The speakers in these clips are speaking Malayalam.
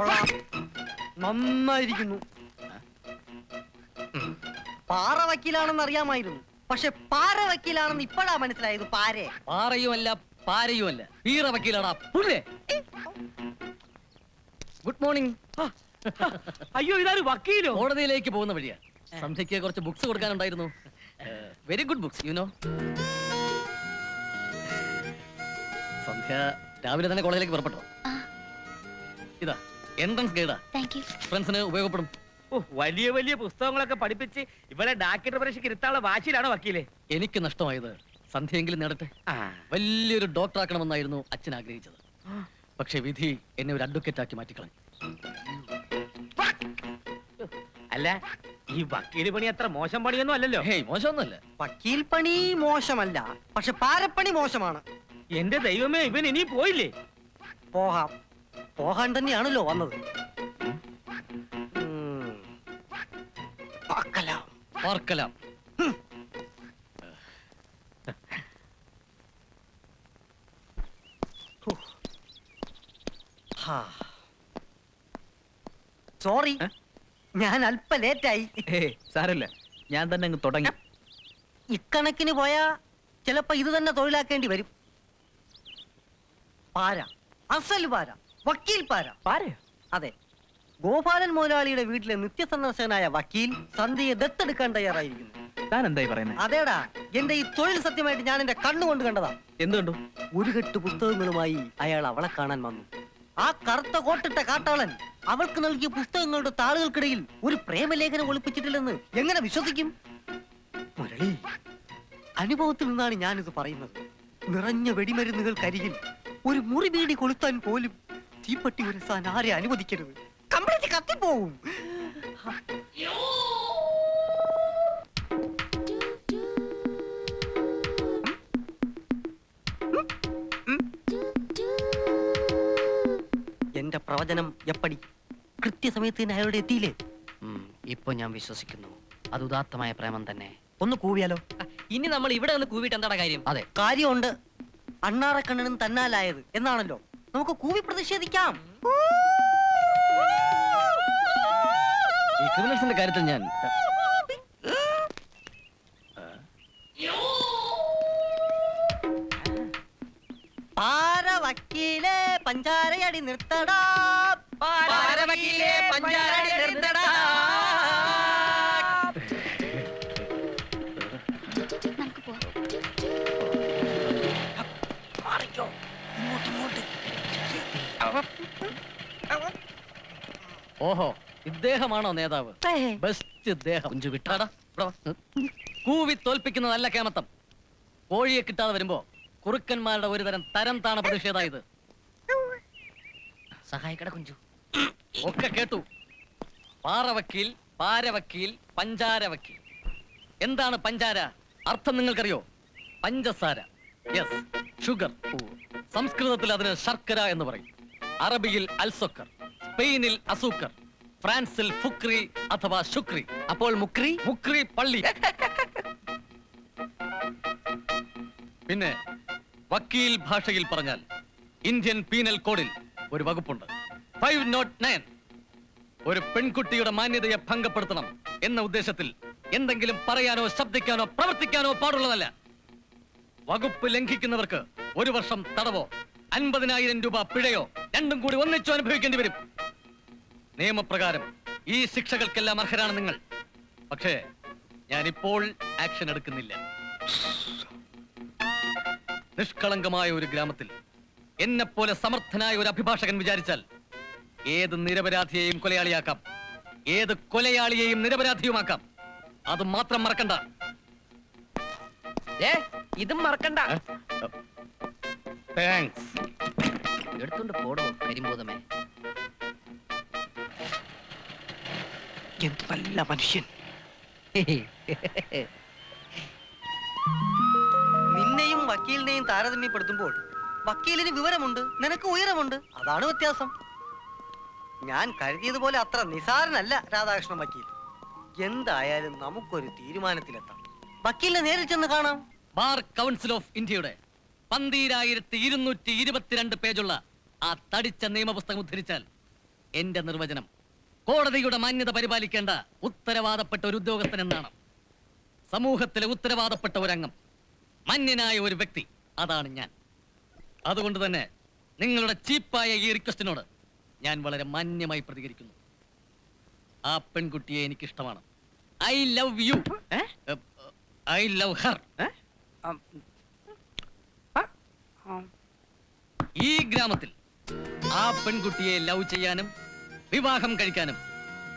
കൊള്ളാം, നന്നായിരിക്കുന്നു. പാറ വക്കീലാണെന്ന് അറിയാമായിരുന്നു, പക്ഷെ പാറ വക്കീലാണെന്ന് ഇപ്പോഴാ മനസ്സിലായത്. പാറയുമല്ല പാരയുമല്ല, പീറ വക്കീലാടാ പുല്ലേ. Good morning. അയ്യോ, ഇതാര് വക്കീലോ? കോടതിയിലേക്ക് പോകുന്ന വഴിയാ. സന്ധ്യയ്ക്ക് കുറച്ച് ബുക്സ് കൊടുക്കാനുണ്ടായിരുന്നു. Very good books, you know. സന്ധ്യ രാവിലെ തന്നെ കോളേജിലേക്ക് പുറപ്പെട്ടോ? ഇതാ എൻട്രൻസ് ഗൈഡാ, ഫ്രണ്ട്സിന് ഉപയോഗപ്പെടും. വലിയ വലിയ പുസ്തകങ്ങളൊക്കെ പഠിപ്പിച്ച് ഇവിടെ ഡാക്ടർ പരീക്ഷയ്ക്ക് ഇരുത്താനുള്ള വാശിയിലാണോ വക്കീലെ? എനിക്ക് നഷ്ടമായത് സന്ധ്യയെങ്കിലും നേടട്ടെ. വലിയൊരു ഡോക്ടർ ആക്കണമെന്നായിരുന്നു അച്ഛൻ ആഗ്രഹിച്ചത്. പക്ഷെ വിധി എന്നെ ഒരു അഡ്വക്കേറ്റ് ആക്കി മാറ്റിക്കളഞ്ഞു. അല്ല, ഈ വക്കീൽ പണി അത്ര മോശം പണിയൊന്നും അല്ലല്ലോ. മോശമൊന്നുമല്ല. വക്കീൽ പണി മോശമല്ല, പക്ഷെ പാരപ്പണി മോശമാണ്. എന്റെ ദൈവമേ, ഇവൻ ഇനി പോയില്ലേ? പോകാൻ തന്നെയാണല്ലോ വന്നത്. പാർക്കലാം. സോറി, ഞാൻ അല്പ ലേറ്റായി. സാരല്ല, ഞാൻ തന്നെ അങ്ങ് തുടങ്ങി. ഇക്കണക്കിന് പോയാ ചിലപ്പോ ഇത് തന്നെ തൊഴിലാക്കേണ്ടി വരും. പാര, അസൽ പാര, വക്കീൽ പാര. അതെ, ഗോപാലൻ മുതലാളിയുടെ വീട്ടിലെ നിത്യസന്ദർശകനായ വക്കീൽ സന്ധ്യയെ ദത്തെടുക്കാൻ തയ്യാറായിരിക്കുന്നു. താൻ എന്തായി പറയുന്നത്? അതേടാ, എന്റെ ഈ തൊഴിൽ സത്യമായിട്ട് ഞാൻ എന്റെ കണ്ണുകൊണ്ട് കണ്ടതാ. എന്തുകൊണ്ടു? ഒരു കെട്ട് പുസ്തകങ്ങളുമായി അയാൾ അവളെ കാണാൻ വന്നു. ആ കറുത്ത കോട്ടിട്ട കാട്ടാളൻ അവൾക്ക് നൽകിയ പുസ്തകങ്ങളുടെ താളുകൾക്കിടയിൽ ഒരു പ്രേമലേഖനം ഒളിപ്പിച്ചിട്ടില്ലെന്ന് എങ്ങനെ വിശ്വസിക്കും? മുരളി, അനുഭവത്തിൽ നിന്നാണ് ഞാനിത് പറയുന്നത്. നിറഞ്ഞ വെടിമരുന്നുകൾക്കരികിൽ ഒരു മുറി ബീഡി കൊളുത്താൻ പോലും തീപ്പട്ടി ഉരസാൻ ആരെ അനുവദിക്കരുത്. കംപ്ലീറ്റ് കത്തിപ്പോവും. എന്റെ പ്രവചനം എപ്പടി കൃത്യസമയത്ത് അയാളുടെ എത്തിയില്ലേ? ഇപ്പൊ ഞാൻ വിശ്വസിക്കുന്നു, അത് ഉദാത്തമായ പ്രേമം തന്നെ. ഒന്ന് കൂവിയാലോ? ഇനി നമ്മൾ ഇവിടെ ഒന്ന് കൂവിട്ട് എന്താണ് കാര്യം? അതെ, കാര്യമുണ്ട്. അണ്ണാറക്കണ്ണനും തന്നാലായത് എന്നാണല്ലോ. നമുക്ക് കൂവി പ്രതിഷേധിക്കാം. ഈ ക്രിമിനൽസിന്റെ കാര്യത്തിൽ ഞാൻ പാര വക്കീലെ പഞ്ചാരയടി നിർത്തടാ, പാര വക്കീലെ പഞ്ചാരയടി നിർത്തടാ. ഓഹോ, ഇദ്ദേഹമാണോ നേതാവ്? ബെസ്റ്റ് ഇദ്ദേഹം. കുഞ്ചു വിട്ടാടാ. കൂവി തോൽപ്പിക്കുന്ന നല്ല കേമത്തം. കോഴിയെ കിട്ടാതെ വരുമ്പോ കുറുക്കന്മാരുടെ ഒരു തരം താണ പ്രതിഷേധായത്. സഹായിക്കട കുഞ്ചു. ഒക്കെ കേട്ടു. പാറ വക്കീൽ, പാര വക്കീൽ, പഞ്ചാര വക്കീൽ. എന്താണ് പഞ്ചാര? അർത്ഥം നിങ്ങൾക്കറിയോ? പഞ്ചസാര, യെസ്, ഷുഗർ. സംസ്കൃതത്തിൽ അതിന് ശർക്കര എന്ന് പറയും. അറബിയിൽ അൽസൊക്കർ, സ്പെയിനിൽ അസൂക്കർ, ഫ്രാൻസിൽ ഫുക്രി അഥവാ ശുക്രി. അപ്പോൾ മുക്രി? മുക്രി പള്ളി. പിന്നെ വക്കീൽ ഭാഷയിൽ പറഞ്ഞാൽ ഇന്ത്യൻ പീനൽ കോഡിൽ ഒരു വകുപ്പുണ്ട്, 509. ഒരു പെൺകുട്ടിയുടെ മാന്യതയെ ഭംഗപ്പെടുത്തണം എന്ന ഉദ്ദേശത്തിൽ എന്തെങ്കിലും പറയാനോ ശബ്ദിക്കാനോ പ്രവർത്തിക്കാനോ പാടുള്ളതല്ല. വകുപ്പ് ലംഘിക്കുന്നവർക്ക് 1 വർഷം തടവോ 50,000 രൂപ പിഴയോ രണ്ടും കൂടി ഒന്നിച്ചു അനുഭവിക്കേണ്ടി വരും. നിയമപ്രകാരം ഈ ശിക്ഷകൾക്കെല്ലാം അർഹരാണ് നിങ്ങൾ. പക്ഷേ ഞാനിപ്പോൾ ആക്ഷൻ എടുക്കുന്നില്ല. നിഷ്കളങ്കമായ ഒരു ഗ്രാമത്തിൽ എന്നെപ്പോലെ സമർത്ഥനായ ഒരു അഭിഭാഷകൻ വിചാരിച്ചാൽ ഏത് നിരപരാധിയെയും കൊലയാളിയാക്കാം, ഏത് കൊലയാളിയെയും നിരപരാധിയുമാക്കാം. അത് മാത്രം മറക്കണ്ട. ഇതും മറക്കണ്ട. താങ്ക്സ്. എടുത്തോണ്ട് പോടോ കരിമ്പൂതമേ. എന്തല്ല മനുഷ്യൻ. നിന്നെയും വക്കീലിനെയും താരതമ്യപ്പെടുത്തുമ്പോൾ വക്കീലിന് വിവരമുണ്ട്, നിനക്ക് ഉയരമുണ്ട്. അതാണ് വ്യത്യാസം. ഞാൻ കരുതിയതുപോലെ അത്ര നിസാരനല്ല രാധാകൃഷ്ണൻ വക്കീൽ. എന്തായാലും നമുക്കൊരു തീരുമാനത്തിലെത്താം. വക്കീലിനെ നേരിൽ ചെന്ന് കാണാം. ബാർ കൗൺസിൽ ഓഫ് ഇന്ത്യയുടെ 12,222 പേജുള്ള ആ തടിച്ച നിയമപുസ്തകം ഉദ്ധരിച്ചാൽ എന്റെ നിർവചനം. കോടതിയുടെ മാന്യത പരിപാലിക്കേണ്ട ഉത്തരവാദപ്പെട്ട ഒരു ഉദ്യോഗസ്ഥൻ എന്നാണ്. സമൂഹത്തിലെ ഉത്തരവാദപ്പെട്ട ഒരംഗം, മാന്യനായ ഒരു വ്യക്തി, അതാണ് ഞാൻ. അതുകൊണ്ട് തന്നെ നിങ്ങളുടെ ചീപ്പായ ഈ റിക്വസ്റ്റിനോട് ഞാൻ വളരെ മാന്യമായി പ്രതികരിക്കുന്നു. ആ പെൺകുട്ടിയെ എനിക്കിഷ്ടമാണ്. I love you. I love her. ഈ ഗ്രാമത്തിൽ ആ പെൺകുട്ടിയെ ലവ് ചെയ്യാനും വിവാഹം കഴിക്കാനും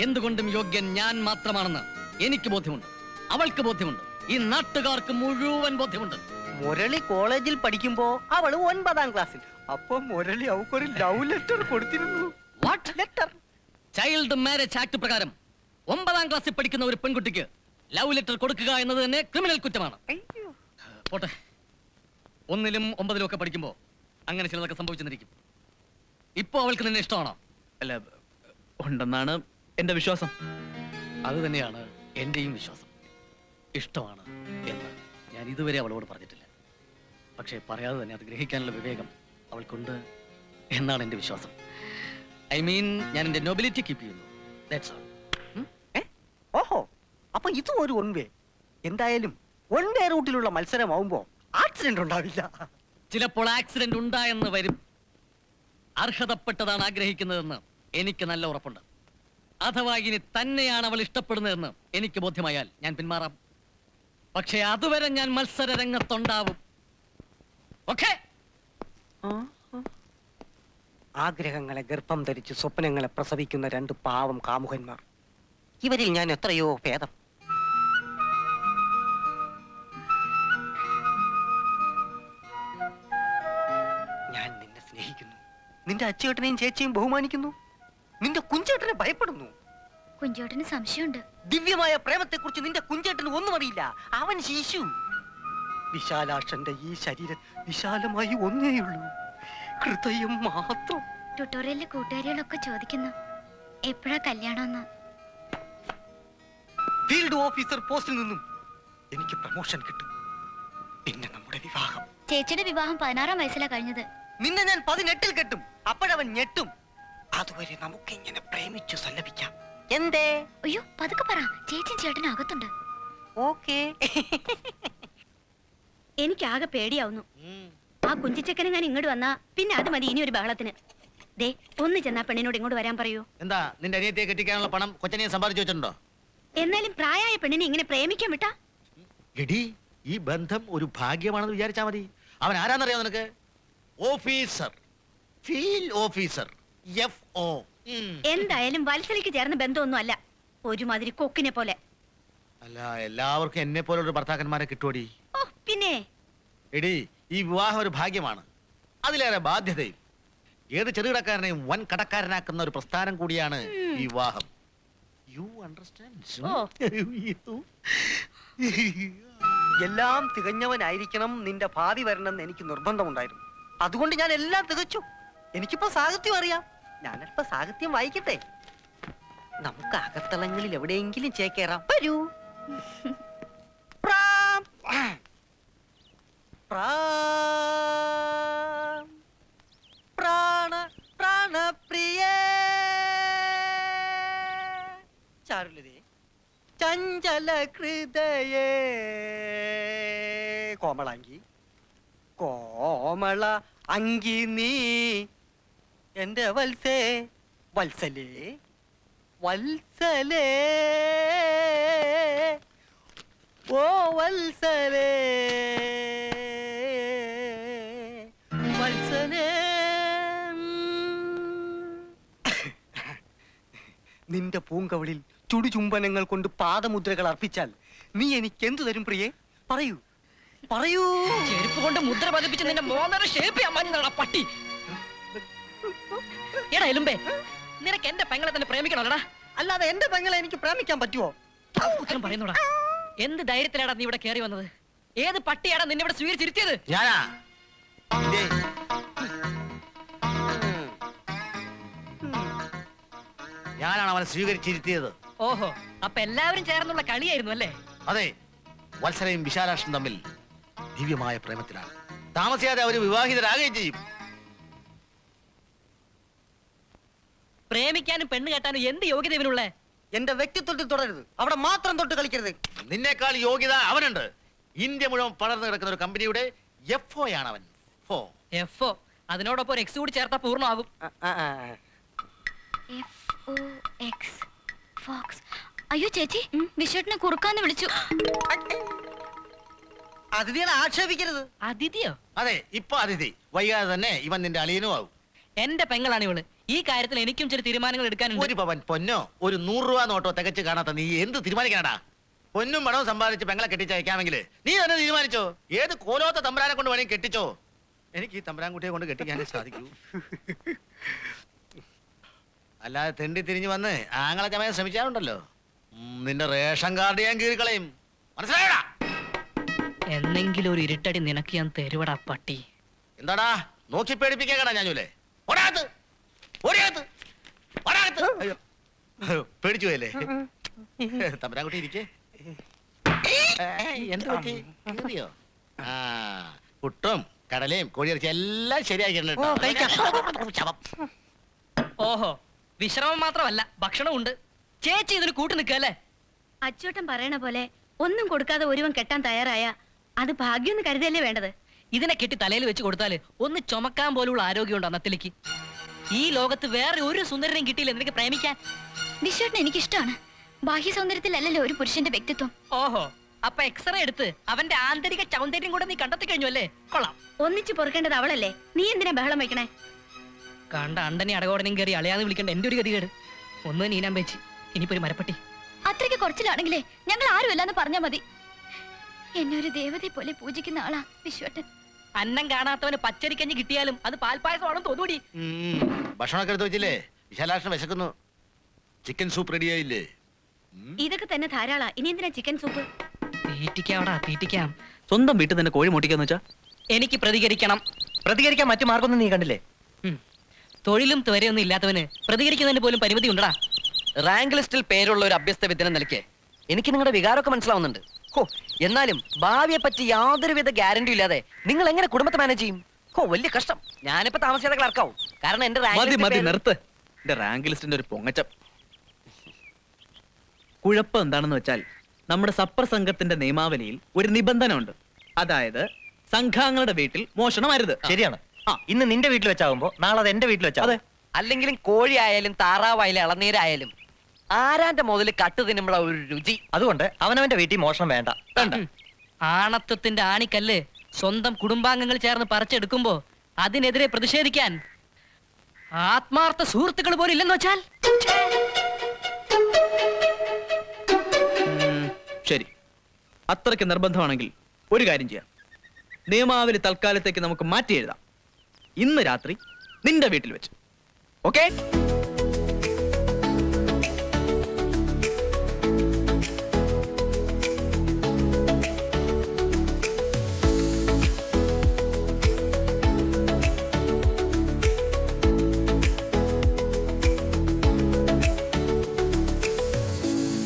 എന്തുകൊണ്ടും യോഗ്യൻ ഞാൻ മാത്രമാണെന്ന് എനിക്ക് ബോധ്യമുണ്ട്. അവൾക്ക് ബോധ്യമുണ്ട്. ഈ നാട്ടുകാർക്ക് മുഴുവൻ ബോധ്യമുണ്ട്. മുരളി കോളേജിൽ പഠിക്കുമ്പോ അവള് 9ാം ക്ലാസ്സിൽ. അപ്പൊ മുരളി അവക്കൊരു ലവ് ലെറ്റർ കൊടുത്തിരുന്നു. What letter? Child marriage act പ്രകാരം 9ാം ക്ലാസ്സിൽ പഠിക്കുന്ന ഒരു പെൺകുട്ടിക്ക് ലവ് ലെറ്റർ കൊടുക്കുക എന്നത് തന്നെ ക്രിമിനൽ കുറ്റമാണ്. പോട്ടെ, 1ലും 9ലും ഒക്കെ പഠിക്കുമ്പോ അങ്ങനെ ചിലതൊക്കെ സംഭവിച്ചെന്നിരിക്കും. ഇപ്പൊ അവൾക്ക് നിന്നെ ഇഷ്ടമാണോ? അല്ല, ഉണ്ടെന്നാണ് എന്റെ വിശ്വാസം. അത് തന്നെയാണ് എന്റെയും വിശ്വാസം. ഇഷ്ടമാണ് എന്ന് ഞാൻ ഇതുവരെ അവളോട് പറഞ്ഞിട്ടില്ല. പക്ഷേ പറയാതെ തന്നെ അത് ഗ്രഹിക്കാനുള്ള വിവേകം അവൾക്കുണ്ട് എന്നാണ് എന്റെ വിശ്വാസം. ഐ മീൻ, ഞാൻ എന്റെ നൊബിലിറ്റി കീപ്പ് ചെയ്യുന്നു. That's all. ഓഹോ, അപ്പൊ ഇതും ഒരു 1 വേ. എന്തായാലും 1 വേ റൂട്ടിലുള്ള മത്സരമാവുമ്പോ ആക്സിഡന്റ് ഉണ്ടാവില്ല. ചിലപ്പോൾ ആക്സിഡന്റ് ഉണ്ടായെന്ന് വരും. അർഹതപ്പെട്ടതാണ് ആഗ്രഹിക്കുന്നതെന്ന് എനിക്ക് നല്ല ഉറപ്പുണ്ട്. അഥവാ ഇനി തന്നെയാണ് അവൾ ഇഷ്ടപ്പെടുന്നതെന്ന് എനിക്ക് ബോധ്യമായാൽ ഞാൻ പിന്മാറാം. പക്ഷേ അതുവരെ ഞാൻ മത്സര രംഗത്തുണ്ടാവും. ഓക്കേ? ആഗ്രഹങ്ങളെ ഗർഭം ധരിച്ച് സ്വപ്നങ്ങളെ പ്രസവിക്കുന്ന 2 പാവം കാമുകന്മാർ. ഇവരിൽ ഞാൻ എത്രയോ ഭേദം. ഞാൻ നിന്നെ സ്നേഹിക്കുന്നു. നിന്റെ അച്ചേട്ടനെയും ചേച്ചിയും ബഹുമാനിക്കുന്നു. നിന്റെ കുഞ്ചേട്ടനെ ഭയപ്പെടുന്നു. കുഞ്ചേട്ടന് സംശയമുണ്ട്. ദിവ്യമായ പ്രേമത്തെക്കുറിച്ച് നിന്റെ കുഞ്ചേട്ടന് ഒന്നും അറിയില്ല. അവൻ ശിശു. വിശാലാക്ഷന്റെ ഈ ശരീരം വിശാലമായി ഒന്നേയുള്ളൂ, ഹൃദയം മാത്രം. ട്യൂട്ടോറിയലിലെ കൂട്ടുകാരികളൊക്കെ ചോദിക്കുന്നു എപ്പോഴാ കല്യാണമെന്ന്. ഫീൽഡ് ഓഫീസർ പോസ്റ്റിൽ നിന്നും എനിക്ക് പ്രമോഷൻ കിട്ടും. പിന്നെ നമ്മുടെ വിവാഹം. ചേച്ചിയുടെ വിവാഹം 16ാം വയസ്സിലാ കഴിഞ്ഞത്. നിന്നെ ഞാൻ 18ൽ കെട്ടും. അപ്പോഴവൻ ഞെട്ടും. അതുവരെ നമുക്ക് ഇങ്ങനെ പ്രേമിച്ചു സല്ലപിക്കാം. എന്തേ? അയ്യോ, പതുക്കെ പറ. ചേച്ചിയും ചേട്ടനും അകത്തുണ്ട്. ഓക്കേ. എനിക്കാകെ പേടിയാവുന്നു. ആ കുഞ്ചിച്ചക്കനെ ഞാൻ ഇങ്ങോട്ട് വന്നാ പിന്നെ അത് മതി ഇനി ഒരു ബഹളത്തിന്. ദേ, ഒന്ന് ചെന്നാ പെണ്ണിനോട് ഇങ്ങോട്ട് വരാൻ പറയൂ. എന്താ, നിന്റെ അനിയത്തിയെ കെട്ടിക്കാനുള്ള പണം കൊച്ചനിയെ സമ്പാദിച്ചു വെച്ചിട്ടുണ്ടോ? എന്നാലും പ്രായമായ പെണ്ണിനെ ഇങ്ങനെ പ്രേമിക്കാൻ വിട്ടാ? എടി, ഈ ബന്ധം ഒരു ഭാഗ്യമാണെന്ന് വിചാരിച്ചാ മതി. അവൻ ആരാന്നറിയാം നിനക്ക്? Officer, field officer, FO. എന്തായാലും വത്സലിക്ക് ചേർന്ന ബന്ധമൊന്നും അല്ല. ഒരുമാതിരി കൊക്കിനെ പോലെ. അല്ല, എല്ലാവർക്കും എന്നെ പോലുള്ള ഭർത്താക്കന്മാരെ കിട്ടുവടി. ഓ പിന്നെ, എടി, ഈ വിവാഹം ഒരു ഭാഗ്യമാണ്, അതിലേറെ ബാധ്യതയും. ഏത് ചെറുകിടക്കാരനെയും വൻ കടക്കാരനാക്കുന്ന ഒരു പ്രസ്ഥാനം കൂടിയാണ് ഈ വിവാഹം. You understand? എല്ലാം തികഞ്ഞവനായിരിക്കണം നിന്റെ ഭാവി വരണമെന്ന് എനിക്ക് നിർബന്ധമുണ്ടായിരുന്നു. അതുകൊണ്ട് ഞാൻ എല്ലാം തികച്ചു. എനിക്കിപ്പോ സാഹിത്യം അറിയാം. ഞാനല്പ സാഹിത്യം വായിക്കട്ടെ. നമുക്ക് അകത്തളങ്ങളിൽ എവിടെയെങ്കിലും ചേക്കേറാം. വരൂ. പ്രാം, പ്രാം, പ്രാണ പ്രാണപ്രിയേ ചാരുലതേ ചഞ്ചല ഹൃദയേ കോമളാങ്കി കോമള അങ്കി നീ എന്റെ വത്സേ വത്സലേ വത്സലേ ഓ വത്സലേ വത്സലേ. നിന്റെ പൂങ്കവളിൽ ചുടുചുംബനങ്ങൾ കൊണ്ട് പാദമുദ്രകൾ അർപ്പിച്ചാൽ നീ എനിക്ക് എന്തു തരും പ്രിയേ? പറയൂ പറയൂ. ചെരുപ്പ് കൊണ്ട് മുദ്ര പതിപ്പിച്ച് നിന്റെ മോന്നര ഷേപ്പ് ചെയ്യാൻ മഞ്ഞ പട്ടി. എടാ എലുമ്പേ, നിനക്ക് എന്റെ പെങ്ങളെ തന്നെ പ്രേമിക്കണോടാ? അല്ലാതെ എന്റെ പെങ്ങളെ എനിക്ക് പ്രേമിക്കാൻ പറ്റുമോ? കുറ്റം പറയുന്നോടാ. എന്ത് ധൈര്യത്തിലാടാ നീ ഇവിടെ കയറി വന്നത്? ഏത് പട്ടിയാടാ നിന്നെ ഇവിടെ സ്വീകരിച്ചിരുത്തിയത്? ഞാനാ. ഞാനാണ് അവനെ സ്വീകരിച്ചിരുത്തിയത്. ഓഹോ, അപ്പൊ എല്ലാവരും ചേർന്നുള്ള കളിയായിരുന്നു അല്ലേ? അതെ, വത്സലയും വിശാലാക്ഷനും തമ്മിൽ ദിവ്യമായ പ്രേമത്തിലാണ്. താമസിയാതെ അവര് വിവാഹിതരാകുകയും ചെയ്യും. പ്രേമിക്കാനും പെണ്ണ് കെട്ടാനും എന്ത് യോഗ്യത ഇവനുള്ളേ? എന്റെ വ്യക്തിത്വത്തിൽ തുടരുത്, അവിടെ മാത്രം തൊട്ട് കളിക്കരുത്. നിന്നേക്കാൾ യോഗ്യത അവനുണ്ട്. ഇന്ത്യ മുഴുവൻ പടർന്നു കിടക്കുന്ന ഒരു കമ്പനിയുടെ എഫ്ഒ ആണ് അവൻ. എഫോ അതിനോടൊപ്പം ഒരു എക്സ് കൂടി ചേർത്താ പൂർണ്ണമാകും. FOX Fox. അയ്യോ ചേച്ചി, വിശ്വട്ടിനെ കുറുക്കാന്ന് വിളിച്ചു. അതിഥികളെ ആക്ഷേപിക്കരുത്. അതിഥിയോ? അതെ, ഇപ്പൊ അതിഥി. വൈകാതെ തന്നെ ഇവൻ നിന്റെ അളിയനും ആവും. എന്റെ പെങ്ങളാണ് ഇവള്. ഈ കാര്യത്തിൽ എനിക്കും ചില തീരുമാനങ്ങൾ എടുക്കാനുണ്ട്. ഒരു പവൻ പൊന്നോ ഒരു 100 രൂപ നോട്ടോ തികച്ച് കാണാത്ത നീ എന്ത് തീരുമാനിക്കാനാടാ? പൊന്നും പണവും സമ്പാദിച്ച് പെങ്ങളെ കെട്ടിച്ചയക്കാമെങ്കിൽ നീ തന്നെ തീരുമാനിച്ചോ. ഏത് കോലോത്ത തമ്പുരാനെ കൊണ്ട് വേണമെങ്കിൽ കെട്ടിച്ചോ. എനിക്ക് ഈ തമ്പുരാൻകുട്ടിയെ കൊണ്ട് കെട്ടിക്കാനേ സാധിക്കൂ. അല്ലാതെ തെണ്ടി തിരിഞ്ഞു വന്ന് ആങ്ങളെ ചമയാൻ ശ്രമിച്ചാറുണ്ടല്ലോ, നിന്റെ റേഷൻ കാർഡ് ഞാൻ കീറിക്കളയും. മനസ്സിലായടാ? എന്നെങ്കിലും ഒരു ഇരുട്ടടി നിനക്ക് ഞാൻ തരുവടാ പട്ടി. എന്താടാ നോക്കി പേടിപ്പിക്കാടാ ഞാനൂലേ? പേടിച്ചു പോയല്ലേ? തമ്പുരാൻകുട്ടി ഇരിക്കേ. എന്ത് പറ്റി? കീറിയോ? ആ, പുട്ടും കടലയും കോഴിയിറച്ചി എല്ലാം ശരിയാക്കിയിട്ടുണ്ട്. ഓഹോ, വിശ്രമം മാത്രമല്ല ഭക്ഷണവും ഉണ്ട്. ചേച്ചി ഇതിന് കൂട്ടു നിൽക്കല്ലേ? അച്ചോട്ടൻ പറയണ പോലെ ഒന്നും കൊടുക്കാതെ ഒരുവൻ കെട്ടാൻ തയ്യാറായ അത് ഭാഗ്യം കരുതല്ലേ വേണ്ടത്. ഇതിനെ കെട്ടി തലയിൽ വെച്ച് കൊടുത്താല് ഒന്ന് ചുമക്കാൻ പോലുള്ള ആരോഗ്യമുണ്ട് അന്നത്തിലേക്ക്. ഈ ലോകത്ത് വേറെ ഒരു സുന്ദരനെയും കിട്ടിയില്ല നിനക്ക് പ്രേമിക്കാൻ. വിശ്വട്ടിനെ എനിക്കിഷ്ടമാണ്. ബാഹ്യ സൗന്ദര്യത്തിലല്ലല്ലോ ഒരു പുരുഷന്റെ വ്യക്തിത്വം. ഓഹോ, അപ്പൊ എക്സ്റേ എടുത്ത് അവന്റെ ആന്തരിക സൗന്ദര്യം കൂടെ നീ കണ്ടെത്തി കഴിഞ്ഞു അല്ലേ? കൊള്ളാം. ഒന്നിച്ചു പൊറുക്കേണ്ടത് അവളല്ലേ, നീ എന്തിനാ ബഹളം വയ്ക്കണേ? കണ്ട അണ്ടനെ അടകോടനെയും കയറി അളയാന്ന് വിളിക്കേണ്ട എന്റെ ഒരു ഗതികേട്. ഒന്ന് നീനാൻ വെച്ച് ഇനിയിപ്പോ ഒരു മരപ്പട്ടി. അത്രയ്ക്ക് കുറച്ചിലാണെങ്കിലേ ഞങ്ങൾ ആരുമല്ലാന്ന് പറഞ്ഞാ മതി. എന്നെ ഒരു ദേവതയെ പോലെ പൂജിക്കുന്ന ആളാ വിശ്വട്ടൻ. അന്നം കാണാത്തവന് പച്ചരിക്കഞ്ഞ് കിട്ടിയാലും അത് പാൽപ്പായസമാണെന്ന് തോന്നൂടി. ഭക്ഷണമൊക്കെ എടുത്ത് വെച്ചില്ലേ? വിശാലാക്ഷൻ വിശക്കുന്നു. ചിക്കൻ സൂപ്പ് റെഡിയായില്ലേ? ഇതൊക്കെ തന്നെ ധാരാളാ. ഇനി എന്തിനാ ചിക്കൻ സൂപ്പ്? തീറ്റിക്കാവടാ, തീറ്റിക്കാം. സ്വന്തം വീട്ടിൽ തന്നെ കോഴി മുട്ടിക്കാന്ന് വെച്ചാ എനിക്ക് പ്രതികരിക്കണം. പ്രതികരിക്കാൻ മറ്റു മാർഗമൊന്നും നീ കണ്ടില്ലേ? തൊഴിലും ത്വരയൊന്നും ഇല്ലാത്തവന് പ്രതികരിക്കുന്നതിന് പോലും പരിമിതി ഉണ്ടടാ. റാങ്ക് ലിസ്റ്റിൽ പേരുള്ള ഒരു അഭ്യസ്ത വിദ്യനെ നിലയ്ക്ക് എനിക്ക് നിങ്ങളുടെ വികാരമൊക്കെ മനസ്സിലാവുന്നുണ്ട്. ഹോ, എന്നാലും ഭാവിയെ പറ്റി യാതൊരുവിധ ഗ്യാരണ്ടി ഇല്ലാതെ നിങ്ങൾ എങ്ങനെ കുടുംബത്തെ മാനേജ് ചെയ്യും? ഹോ, വലിയ കഷ്ടം. ഞാനിപ്പോ താമസിയാതെ ക്ലർക്കാവും. കാരണം എന്റെ മതി നിർത്ത്. എന്റെ റാങ്ക് ലിസ്റ്റിന്റെ ഒരു പൊങ്ങച്ചം. കുഴപ്പം എന്താണെന്ന് വെച്ചാൽ നമ്മുടെ സപ്പർ സംഘത്തിന്റെ നിയമാവലിയിൽ ഒരു നിബന്ധന ഉണ്ട്. അതായത് സംഘാംഗങ്ങളുടെ വീട്ടിൽ മോഷണം അരുത്. ശരിയാണ്. ഇന്ന് നിന്റെ വീട്ടിൽ വെച്ചാകുമ്പോ നാളെ അത് എന്റെ വീട്ടിൽ വെച്ചാ. അതെ. അല്ലെങ്കിലും കോഴി ആയാലും താറാവായാലും ഇളനീരായാലും ആരാന്റെ മുതൽ കട്ട് തിന്നുമ്പോഴ ഒരു രുചി. അതുകൊണ്ട് അവനവന്റെ വീട്ടിൽ മോഷണം വേണ്ട. ആണത്വത്തിന്റെ ആണിക്കല്ല് സ്വന്തം കുടുംബാംഗങ്ങൾ ചേർന്ന് പറിച്ചെടുക്കുമ്പോ അതിനെതിരെ പ്രതിഷേധിക്കാൻ ആത്മാർത്ഥ സുഹൃത്തുക്കൾ പോലും ഇല്ലെന്ന് വെച്ചാൽ. ശരി, അത്രയ്ക്ക് നിർബന്ധമാണെങ്കിൽ ഒരു കാര്യം ചെയ്യാം. നിയമാവലി തൽക്കാലത്തേക്ക് നമുക്ക് മാറ്റി എഴുതാം. ഇന്ന് രാത്രി നിന്റെ വീട്ടിൽ വെച്ച്. ഓക്കേ?